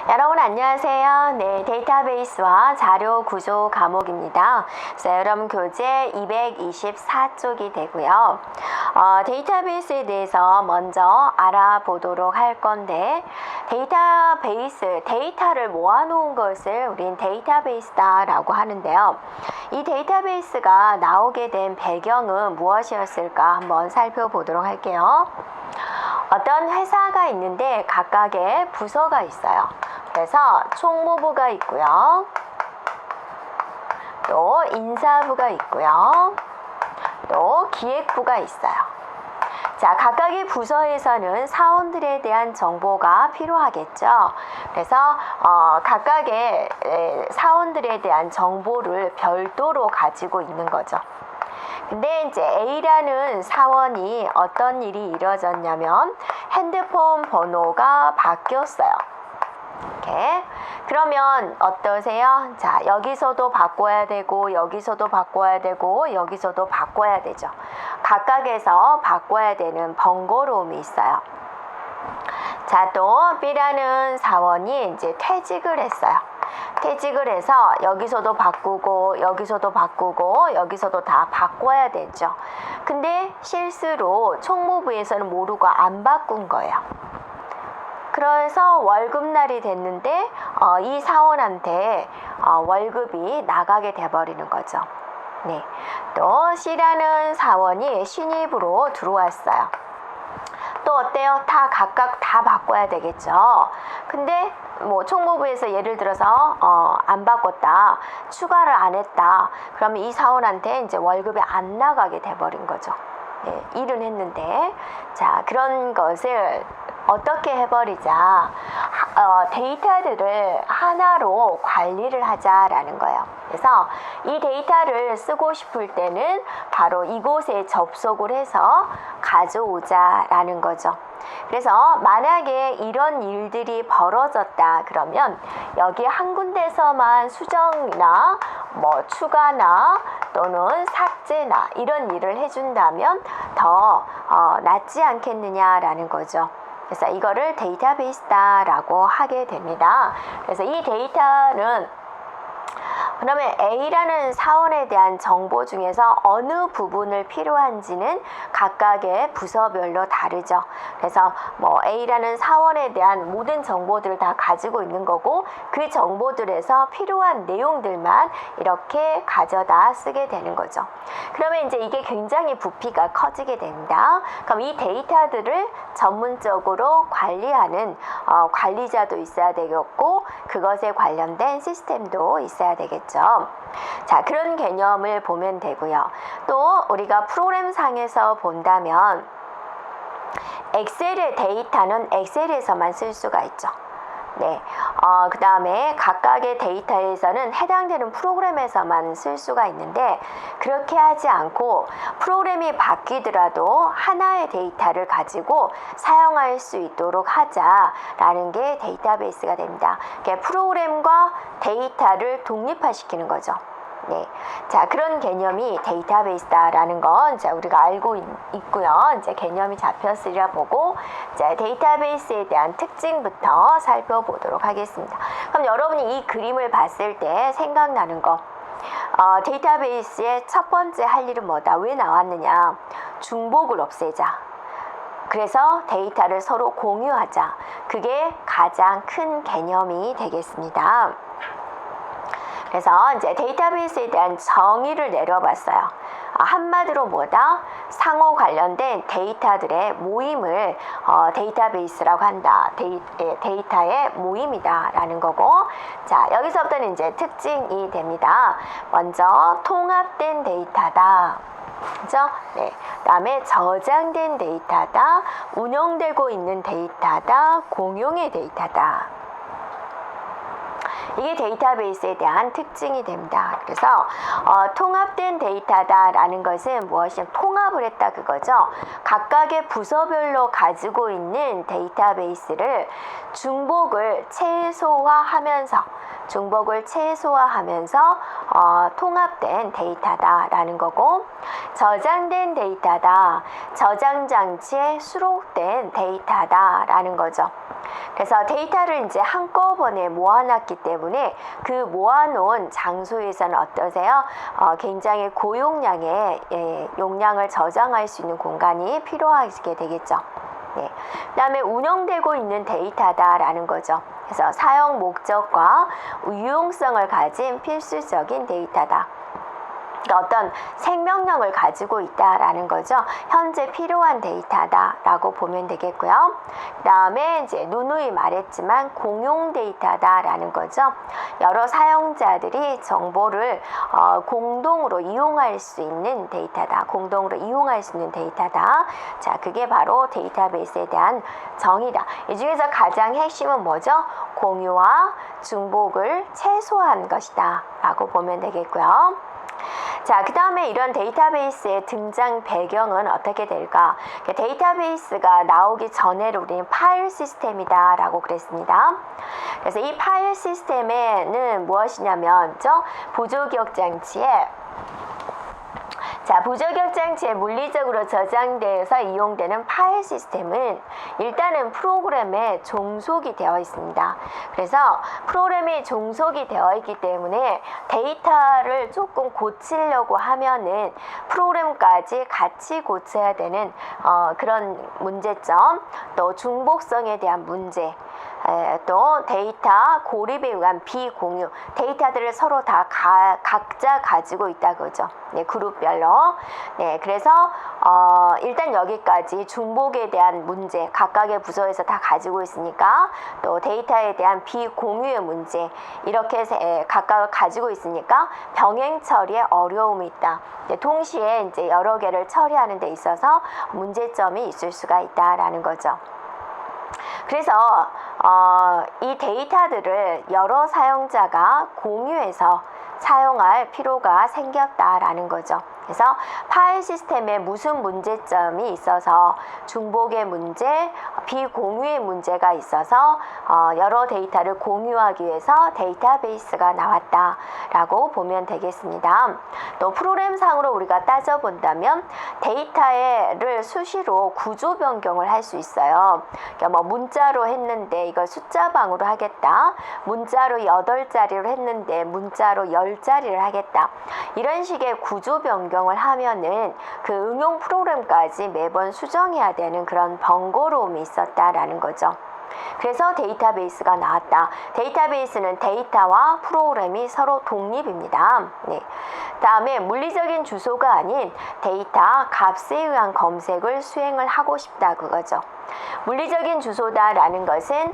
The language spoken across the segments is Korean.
여러분 안녕하세요. 네, 데이터베이스와 자료 구조 과목입니다. 그래서 여러분 교재 224쪽이 되고요. 데이터베이스에 대해서 먼저 알아보도록 할 건데, 데이터를 모아놓은 것을 우린 데이터베이스다라고 하는데요. 이 데이터베이스가 나오게 된 배경은 무엇이었을까 한번 살펴보도록 할게요. 어떤 회사가 있는데 각각의 부서가 있어요. 그래서 총무부가 있고요. 또 인사부가 있고요. 또 기획부가 있어요. 자, 각각의 부서에서는 사원들에 대한 정보가 필요하겠죠. 그래서 각각의 사원들에 대한 정보를 별도로 가지고 있는 거죠. 근데 이제 A라는 사원이 어떤 일이 이루어졌냐면 핸드폰 번호가 바뀌었어요. 이렇게. 그러면 어떠세요? 자, 여기서도 바꿔야 되고 여기서도 바꿔야 되고 여기서도 바꿔야 되죠. 각각에서 바꿔야 되는 번거로움이 있어요. 자, 또 B라는 사원이 이제 퇴직을 했어요. 퇴직을 해서 여기서도 바꾸고 여기서도 바꾸고 여기서도 다 바꿔야 되죠. 근데 실수로 총무부에서는 모르고 안 바꾼 거예요. 그래서 월급날이 됐는데 이 사원한테 월급이 나가게 돼버리는 거죠. 네. 또 C라는 사원이 신입으로 들어왔어요. 또 어때요? 다 각각 다 바꿔야 되겠죠. 근데 뭐 총무부에서 예를 들어서 안 바꿨다, 추가를 안 했다, 그러면 이 사원한테 이제 월급이 안 나가게 돼버린 거죠. 네, 일은 했는데. 자, 그런 것을 어떻게 해버리자, 데이터들을 하나로 관리를 하자라는 거예요. 그래서 이 데이터를 쓰고 싶을 때는 바로 이곳에 접속을 해서 가져오자라는 거죠. 그래서 만약에 이런 일들이 벌어졌다 그러면 여기 한 군데서만 수정이나 뭐 추가나 또는 삭제나 이런 일을 해준다면 더 낫지 않겠느냐라는 거죠. 그래서 이거를 데이터베이스다라고 하게 됩니다. 그래서 이 데이터는 그러면 A라는 사원에 대한 정보 중에서 어느 부분을 필요한지는 각각의 부서별로 다르죠. 그래서 뭐 A라는 사원에 대한 모든 정보들을 다 가지고 있는 거고, 그 정보들에서 필요한 내용들만 이렇게 가져다 쓰게 되는 거죠. 그러면 이제 이게 굉장히 부피가 커지게 됩니다. 그럼 이 데이터들을 전문적으로 관리하는 관리자도 있어야 되겠고, 그것에 관련된 시스템도 있어야 되겠죠. 자, 그런 개념을 보면 되고요. 또 우리가 프로그램 상에서 본다면 엑셀의 데이터는 엑셀에서만 쓸 수가 있죠. 네. 그 다음에 각각의 데이터에서는 해당되는 프로그램에서만 쓸 수가 있는데, 그렇게 하지 않고 프로그램이 바뀌더라도 하나의 데이터를 가지고 사용할 수 있도록 하자라는 게 데이터베이스가 됩니다. 그러니까 프로그램과 데이터를 독립화시키는 거죠. 네. 자, 그런 개념이 데이터베이스다라는 건 자, 우리가 알고 있고요. 이제 개념이 잡혔으리라 보고, 자, 데이터베이스에 대한 특징부터 살펴보도록 하겠습니다. 그럼 여러분이 이 그림을 봤을 때 생각나는 거, 데이터베이스의 첫 번째 할 일은 뭐다? 왜 나왔느냐? 중복을 없애자. 그래서 데이터를 서로 공유하자. 그게 가장 큰 개념이 되겠습니다. 그래서 이제 데이터베이스에 대한 정의를 내려봤어요. 한마디로 뭐다? 상호 관련된 데이터들의 모임을 데이터베이스라고 한다. 데이터의 모임이다라는 거고, 자, 여기서부터는 이제 특징이 됩니다. 먼저 통합된 데이터다. 그죠? 네. 그다음에 저장된 데이터다, 운영되고 있는 데이터다, 공용의 데이터다. 이게 데이터베이스에 대한 특징이 됩니다. 그래서 통합된 데이터다라는 것은 무엇이냐, 통합을 했다 그거죠. 각각의 부서별로 가지고 있는 데이터베이스를 중복을 최소화하면서, 중복을 최소화하면서 통합된 데이터다라는 거고, 저장된 데이터다, 저장 장치에 수록된 데이터다라는 거죠. 그래서 데이터를 이제 한꺼번에 모아놨기 때문에 그 모아놓은 장소에서는 어떠세요? 굉장히 고용량의 용량을 저장할 수 있는 공간이 필요하게 되겠죠. 네. 그 다음에 운영되고 있는 데이터다라는 거죠. 그래서 사용 목적과 유용성을 가진 필수적인 데이터다. 그러니까 어떤 생명력을 가지고 있다라는 거죠. 현재 필요한 데이터다라고 보면 되겠고요. 그 다음에 이제 누누이 말했지만 공용 데이터다라는 거죠. 여러 사용자들이 정보를 공동으로 이용할 수 있는 데이터다. 공동으로 이용할 수 있는 데이터다. 자, 그게 바로 데이터베이스에 대한 정의다. 이 중에서 가장 핵심은 뭐죠? 공유와 중복을 최소화한 것이다 라고 보면 되겠고요. 자, 그 다음에 이런 데이터베이스의 등장 배경은 어떻게 될까? 데이터베이스가 나오기 전에를 우리는 파일 시스템이다 라고 그랬습니다. 그래서 이 파일 시스템에는 무엇이냐면 보조기억 장치에 보조기억 장치에 물리적으로 저장돼서 이용되는 파일 시스템은 일단은 프로그램에 종속이 되어 있습니다. 그래서 프로그램에 종속이 되어 있기 때문에 데이터를 조금 고치려고 하면은 프로그램까지 같이 고쳐야 되는 그런 문제점, 또 중복성에 대한 문제, 또 데이터 고립에 의한 비공유, 데이터들을 서로 다 각자 가지고 있다 그죠. 네, 그룹별로. 네, 그래서 일단 여기까지 중복에 대한 문제, 각각의 부서에서 다 가지고 있으니까, 또 데이터에 대한 비공유의 문제, 이렇게 각각을 가지고 있으니까 병행 처리에 어려움이 있다. 동시에 이제 여러 개를 처리하는 데 있어서 문제점이 있을 수가 있다라는 거죠. 그래서 이 데이터들을 여러 사용자가 공유해서 사용할 필요가 생겼다라는 거죠. 그래서 파일 시스템에 무슨 문제점이 있어서 중복의 문제, 비공유의 문제가 있어서 여러 데이터를 공유하기 위해서 데이터베이스가 나왔다라고 보면 되겠습니다. 또 프로그램상으로 우리가 따져본다면 데이터를 수시로 구조 변경을 할 수 있어요. 그러니까 뭐 문자로 했는데 이걸 숫자방으로 하겠다. 문자로 8자리로 했는데 문자로 10자리를 하겠다. 이런 식의 구조 변경을 하면은 그 응용 프로그램까지 매번 수정해야 되는 그런 번거로움이 있었다라는 거죠. 그래서 데이터베이스가 나왔다. 데이터베이스는 데이터와 프로그램이 서로 독립입니다. 네. 다음에 물리적인 주소가 아닌 데이터 값에 의한 검색을 수행을 하고 싶다 그거죠. 물리적인 주소다라는 것은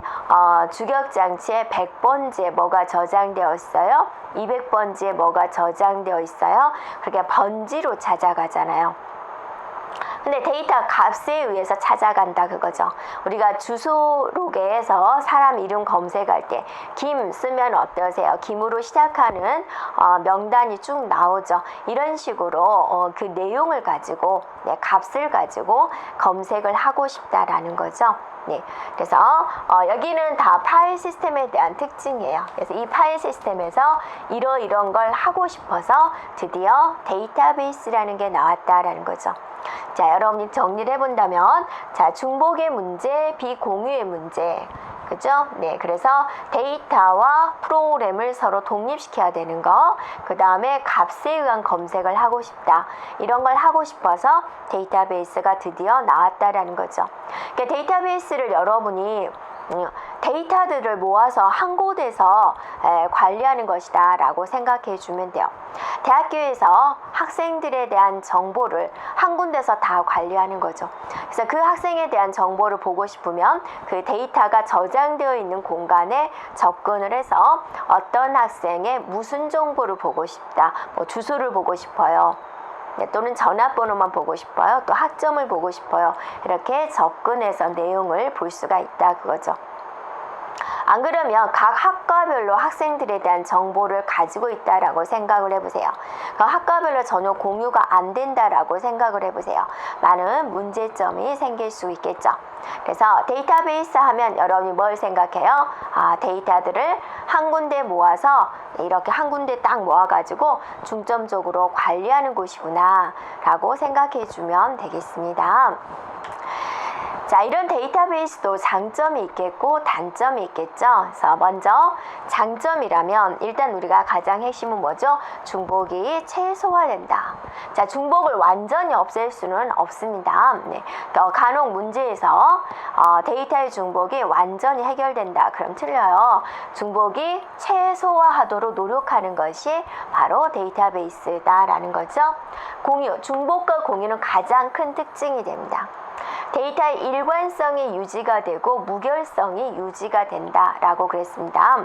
주격장치에 100번지에 뭐가 저장되어 있어요? 200번지에 뭐가 저장되어 있어요? 그렇게 번지로 찾아가잖아요. 근데 데이터 값에 의해서 찾아간다 그거죠. 우리가 주소록에서 사람 이름 검색할 때 김 쓰면 어떠세요? 김으로 시작하는 명단이 쭉 나오죠. 이런 식으로 그 내용을 가지고 값을 가지고 검색을 하고 싶다라는 거죠. 네, 그래서 여기는 다 파일 시스템에 대한 특징이에요. 그래서 이 파일 시스템에서 이런 걸 하고 싶어서 드디어 데이터베이스라는 게 나왔다라는 거죠. 자, 여러분이 정리를 해본다면, 자, 중복의 문제, 비공유의 문제, 그죠? 네, 그래서 데이터와 프로그램을 서로 독립시켜야 되는 거, 그 다음에 값에 의한 검색을 하고 싶다. 이런 걸 하고 싶어서 데이터베이스가 드디어 나왔다라는 거죠. 그러니까 데이터베이스를 여러분이 데이터들을 모아서 한 곳에서 관리하는 것이다 라고 생각해 주면 돼요. 대학교에서 학생들에 대한 정보를 한 군데서 다 관리하는 거죠. 그래서 그 학생에 대한 정보를 보고 싶으면 그 데이터가 저장되어 있는 공간에 접근을 해서 어떤 학생의 무슨 정보를 보고 싶다, 뭐 주소를 보고 싶어요, 또는 전화번호만 보고 싶어요, 또 학점을 보고 싶어요, 이렇게 접근해서 내용을 볼 수가 있다 그거죠. 안 그러면 각 학과별로 학생들에 대한 정보를 가지고 있다라고 생각을 해보세요. 그 학과별로 전혀 공유가 안 된다라고 생각을 해보세요. 많은 문제점이 생길 수 있겠죠. 그래서 데이터베이스 하면 여러분이 뭘 생각해요? 데이터들을 한 군데 모아서 이렇게 한 군데 딱 모아가지고 중점적으로 관리하는 곳이구나 라고 생각해 주면 되겠습니다. 자, 이런 데이터베이스도 장점이 있겠고 단점이 있겠죠. 그래서 먼저 장점이라면 일단 우리가 가장 핵심은 뭐죠? 중복이 최소화된다. 자, 중복을 완전히 없앨 수는 없습니다. 네. 간혹 문제에서 데이터의 중복이 완전히 해결된다. 그럼 틀려요. 중복이 최소화하도록 노력하는 것이 바로 데이터베이스다라는 거죠. 공유, 중복과 공유는 가장 큰 특징이 됩니다. 데이터의 일관성이 유지가 되고 무결성이 유지가 된다라고 그랬습니다.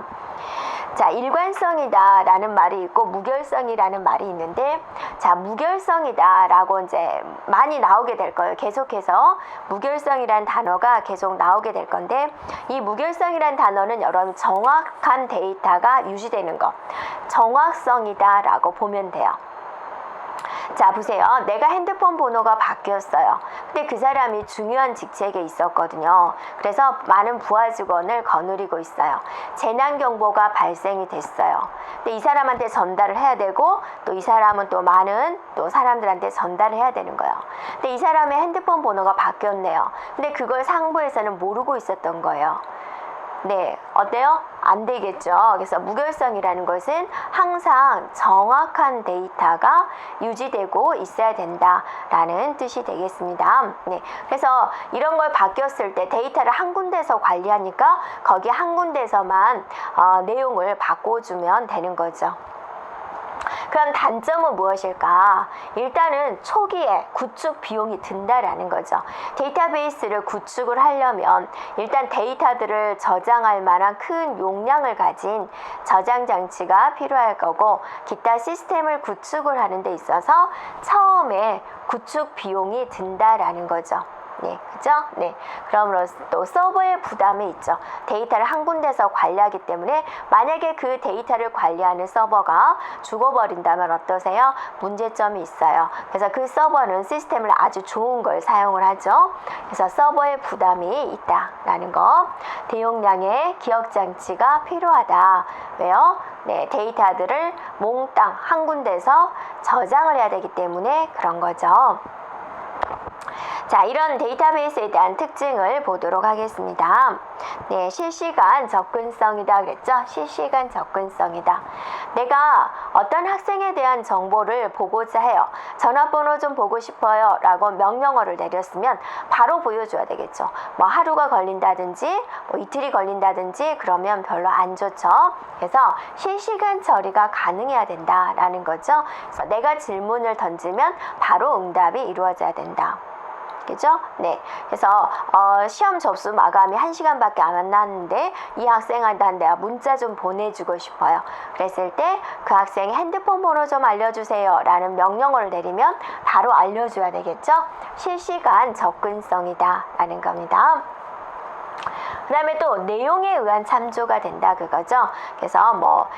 자, 일관성이다라는 말이 있고 무결성이라는 말이 있는데, 자, 무결성이다라고 이제 많이 나오게 될 거예요. 계속해서 무결성이라는 단어가 계속 나오게 될 건데, 이 무결성이라는 단어는 여러분 정확한 데이터가 유지되는 것, 정확성이다라고 보면 돼요. 자, 보세요. 내가 핸드폰 번호가 바뀌었어요. 근데 그 사람이 중요한 직책에 있었거든요. 그래서 많은 부하 직원을 거느리고 있어요. 재난 경보가 발생이 됐어요. 근데 이 사람한테 전달을 해야 되고, 또 이 사람은 또 많은 또 사람들한테 전달을 해야 되는 거예요. 근데 이 사람의 핸드폰 번호가 바뀌었네요. 근데 그걸 상부에서는 모르고 있었던 거예요. 네, 어때요? 안 되겠죠. 그래서 무결성이라는 것은 항상 정확한 데이터가 유지되고 있어야 된다라는 뜻이 되겠습니다. 네, 그래서 이런 걸 바뀌었을 때 데이터를 한 군데서 관리하니까 거기 한 군데서만 내용을 바꿔주면 되는 거죠. 그럼 단점은 무엇일까? 일단은 초기에 구축 비용이 든다라는 거죠. 데이터베이스를 구축을 하려면 일단 데이터들을 저장할 만한 큰 용량을 가진 저장 장치가 필요할 거고, 기타 시스템을 구축을 하는 데 있어서 처음에 구축 비용이 든다라는 거죠. 네, 그죠? 네. 그럼으로써 또 서버의 부담이 있죠. 데이터를 한 군데서 관리하기 때문에 만약에 그 데이터를 관리하는 서버가 죽어버린다면 어떠세요? 문제점이 있어요. 그래서 그 서버는 시스템을 아주 좋은 걸 사용을 하죠. 그래서 서버의 부담이 있다라는 거. 대용량의 기억 장치가 필요하다. 왜요? 네, 데이터들을 몽땅 한 군데서 저장을 해야 되기 때문에 그런 거죠. 자, 이런 데이터베이스에 대한 특징을 보도록 하겠습니다. 네, 실시간 접근성이다 그랬죠? 실시간 접근성이다. 내가 어떤 학생에 대한 정보를 보고자 해요. 전화번호 좀 보고 싶어요 라고 명령어를 내렸으면 바로 보여줘야 되겠죠. 뭐 하루가 걸린다든지 뭐 이틀이 걸린다든지 그러면 별로 안 좋죠. 그래서 실시간 처리가 가능해야 된다라는 거죠. 그래서 내가 질문을 던지면 바로 응답이 이루어져야 된다. 그죠? 네. 그래서 시험 접수 마감이 1시간밖에 안 남았는데 이 학생한테 내가 문자 좀 보내주고 싶어요. 그랬을 때 그 학생이 핸드폰 번호 좀 알려주세요 라는 명령어를 내리면 바로 알려줘야 되겠죠? 실시간 접근성이다 라는 겁니다. 그 다음에 또 내용에 의한 참조가 된다 그거죠. 그래서 뭐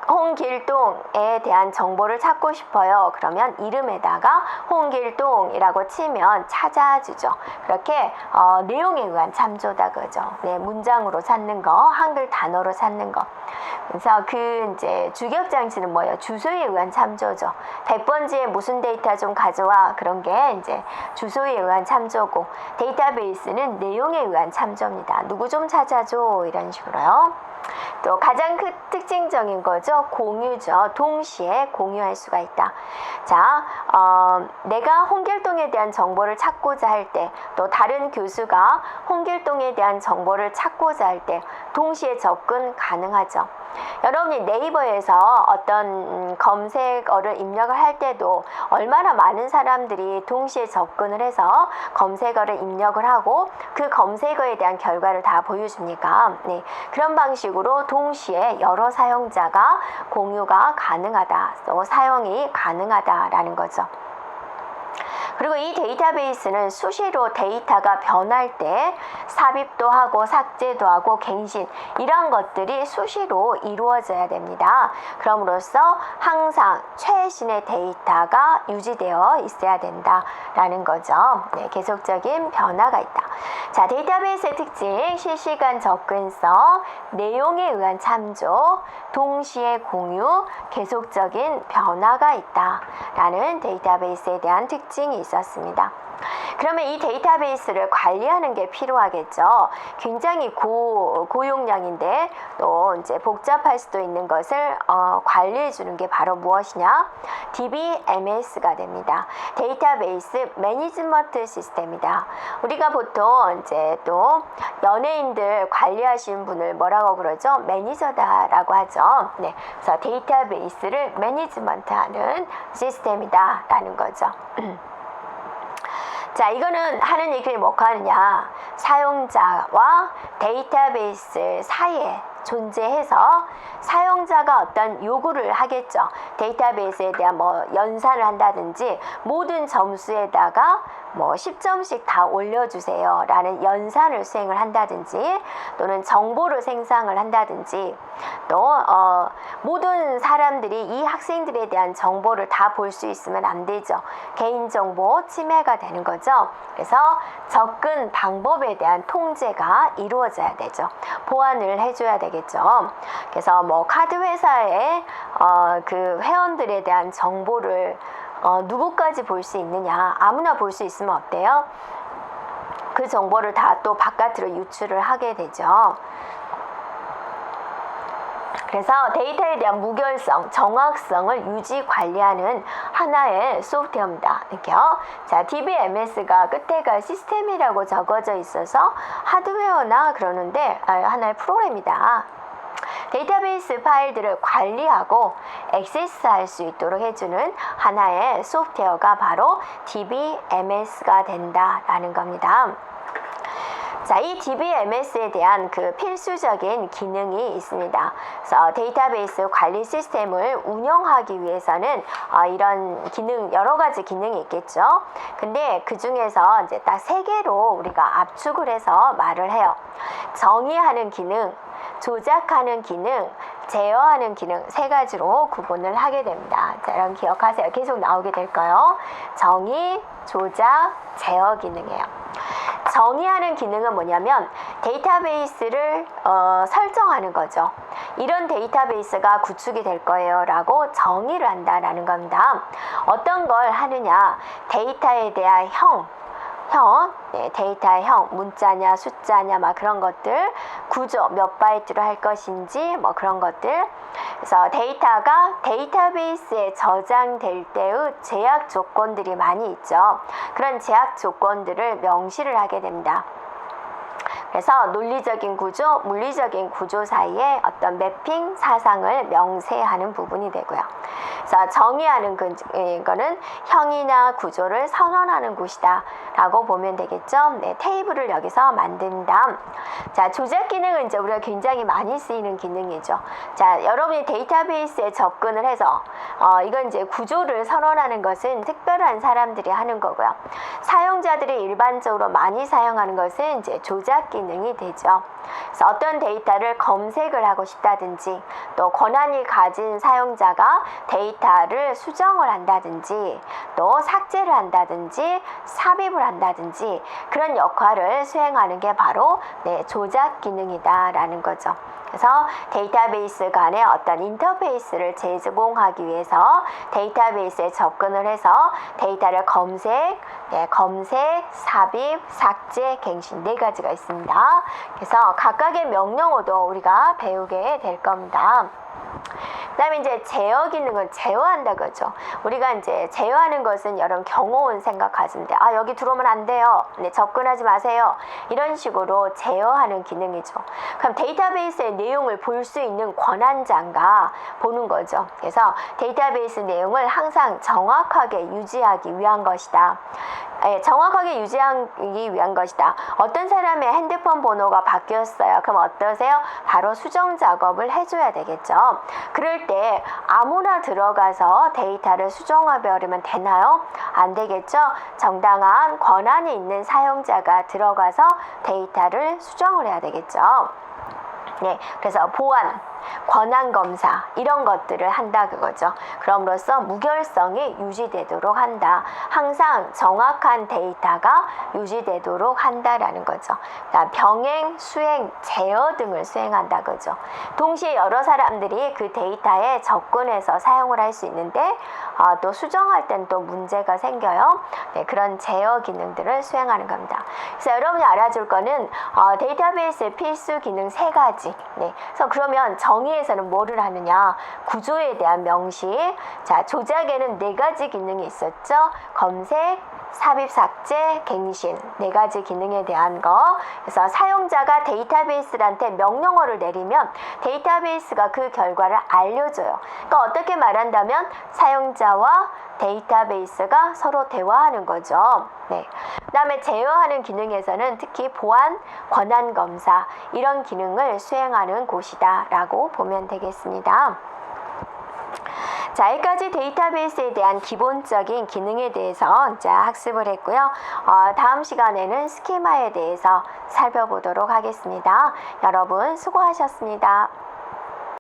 홍길동에 대한 정보를 찾고 싶어요. 그러면 이름에다가 홍길동이라고 치면 찾아주죠. 그렇게 내용에 의한 참조다 그죠. 네, 문장으로 찾는 거, 한글 단어로 찾는 거. 그래서 그 이제 주격 장치는 뭐예요? 주소에 의한 참조죠. 100번지에 무슨 데이터 좀 가져와, 그런 게 이제 주소에 의한 참조고, 데이터베이스는 내용에 의한 참조입니다. 누구 좀 찾아줘, 이런 식으로요. 또 가장 특징적인 거죠. 공유죠. 동시에 공유할 수가 있다. 자, 내가 홍길동에 대한 정보를 찾고자 할 때, 또 다른 교수가 홍길동에 대한 정보를 찾고자 할 때 동시에 접근 가능하죠. 여러분이 네이버에서 어떤 검색어를 입력을 할 때도 얼마나 많은 사람들이 동시에 접근을 해서 검색어를 입력을 하고 그 검색어에 대한 결과를 다 보여줍니까? 네, 그런 방식으로 동시에 여러 사용자가 공유가 가능하다, 또 사용이 가능하다라는 거죠. 그리고 이 데이터베이스는 수시로 데이터가 변할 때 삽입도 하고 삭제도 하고 갱신 이런 것들이 수시로 이루어져야 됩니다. 그럼으로써 항상 최신의 데이터가 유지되어 있어야 된다라는 거죠. 네, 계속적인 변화가 있다. 자, 데이터베이스의 특징, 실시간 접근성, 내용에 의한 참조, 동시에 공유, 계속적인 변화가 있다라는 데이터베이스에 대한 특징이 있었습니다. 그러면 이 데이터베이스를 관리하는 게 필요하겠죠. 굉장히 고용량인데 또 이제 복잡할 수도 있는 것을 관리해 주는 게 바로 무엇이냐? DBMS가 됩니다. 데이터베이스 매니지먼트 시스템이다. 우리가 보통 이제 또 연예인들 관리하시는 분을 뭐라고 그러죠? 매니저다라고 하죠. 네, 그래서 데이터베이스를 매니지먼트하는 시스템이다라는 거죠. 자, 이거는 하는 얘기를 뭐고 하느냐? 사용자와 데이터베이스 사이에 존재해서 사용자가 어떤 요구를 하겠죠. 데이터베이스에 대한 뭐 연산을 한다든지 모든 점수에다가 뭐 10점씩 다 올려주세요 라는 연산을 수행을 한다든지 또는 정보를 생성을 한다든지 또 모든 사람들이 이 학생들에 대한 정보를 다 볼 수 있으면 안 되죠. 개인정보 침해가 되는 거죠. 그래서 접근 방법에 대한 통제가 이루어져야 되죠. 보완을 해줘야 되겠죠. 그래서 뭐 카드 회사의 그 회원들에 대한 정보를 누구까지 볼 수 있느냐? 아무나 볼 수 있으면 어때요? 그 정보를 다 또 바깥으로 유출을 하게 되죠. 그래서 데이터에 대한 무결성, 정확성을 유지 관리하는 하나의 소프트웨어입니다. 이렇게요. 자, DBMS가 끝에가 시스템이라고 적어져 있어서 하드웨어나 그러는데 하나의 프로그램이다. 데이터베이스 파일들을 관리하고 액세스할 수 있도록 해주는 하나의 소프트웨어가 바로 DBMS가 된다라는 겁니다. 자, 이 DBMS에 대한 그 필수적인 기능이 있습니다. 그래서 데이터베이스 관리 시스템을 운영하기 위해서는 이런 기능, 여러 가지 기능이 있겠죠. 근데 그 중에서 이제 딱 3개로 우리가 압축을 해서 말을 해요. 정의하는 기능, 조작하는 기능, 제어하는 기능 3가지로 구분을 하게 됩니다. 자, 여러분 기억하세요. 계속 나오게 될까요? 정의, 조작, 제어 기능이에요. 정의하는 기능은 뭐냐면 데이터베이스를 설정하는 거죠. 이런 데이터베이스가 구축이 될 거예요 라고 정의를 한다라는 겁니다. 어떤 걸 하느냐? 데이터에 대한 형, 네, 데이터의 형, 문자냐, 숫자냐, 막 그런 것들, 구조, 몇 바이트로 할 것인지, 뭐 그런 것들. 그래서 데이터가 데이터베이스에 저장될 때의 제약 조건들이 많이 있죠. 그런 제약 조건들을 명시를 하게 됩니다. 그래서 논리적인 구조, 물리적인 구조 사이에 어떤 매핑 사상을 명세하는 부분이 되고요. 그래서 정의하는 거는 형이나 구조를 선언하는 곳이다 라고 보면 되겠죠. 네, 테이블을 여기서 만든다. 자, 조작 기능은 이제 우리가 굉장히 많이 쓰이는 기능이죠. 자, 여러분이 데이터베이스에 접근을 해서 이건 이제 구조를 선언하는 것은 특별한 사람들이 하는 거고요. 사용자들이 일반적으로 많이 사용하는 것은 이제 조작 기능이 되죠. 그래서 어떤 데이터를 검색을 하고 싶다든지 또 권한이 가진 사용자가 데이터를 수정을 한다든지 또 삭제를 한다든지 삽입을 한다든지 그런 역할을 수행하는 게 바로 조작 기능이다라는 거죠. 그래서 데이터베이스 간의 어떤 인터페이스를 제공하기 위해서 데이터베이스에 접근을 해서 데이터를 검색, 삽입, 삭제, 갱신 4가지가 있습니다. 그래서 각각의 명령어도 우리가 배우게 될 겁니다. 그 다음에 이제 제어 기능은 제어한다 그죠. 우리가 이제 제어하는 것은 여러분 경호원 생각하시면 돼요. 여기 들어오면 안 돼요. 네, 접근하지 마세요. 이런 식으로 제어하는 기능이죠. 그럼 데이터베이스의 내용을 볼 수 있는 권한자가 보는 거죠. 그래서 데이터베이스 내용을 항상 정확하게 유지하기 위한 것이다. 정확하게 유지하기 위한 것이다. 어떤 사람의 핸드폰 번호가 바뀌었어요. 그럼 어떠세요? 바로 수정 작업을 해줘야 되겠죠. 그럴 이럴 때 아무나 들어가서 데이터를 수정해버리면 되나요? 안 되겠죠? 정당한 권한이 있는 사용자가 들어가서 데이터를 수정을 해야 되겠죠. 네, 그래서 보안, 권한 검사 이런 것들을 한다 그거죠. 그럼으로써 무결성이 유지되도록 한다. 항상 정확한 데이터가 유지되도록 한다라는 거죠. 그러니까 병행, 수행, 제어 등을 수행한다 그죠. 동시에 여러 사람들이 그 데이터에 접근해서 사용을 할 수 있는데 또 수정할 땐 또 문제가 생겨요. 네, 그런 제어 기능들을 수행하는 겁니다. 그래서 여러분이 알아줄 거는 데이터베이스의 필수 기능 3가지. 네, 그래서 그러면 정의에서는 뭐를 하느냐? 구조에 대한 명시. 자, 조작에는 4가지 기능이 있었죠. 검색, 삽입, 삭제, 갱신 4가지 기능에 대한 거. 그래서 사용자가 데이터베이스한테 명령어를 내리면 데이터베이스가 그 결과를 알려줘요. 그러니까 어떻게 말한다면 사용자와 데이터베이스가 서로 대화하는 거죠. 네. 그 다음에 제어하는 기능에서는 특히 보안, 권한 검사 이런 기능을 수행하는 곳이다 라고 보면 되겠습니다. 자, 여기까지 데이터베이스에 대한 기본적인 기능에 대해서 학습을 했고요. 다음 시간에는 스키마에 대해서 살펴보도록 하겠습니다. 여러분 수고하셨습니다.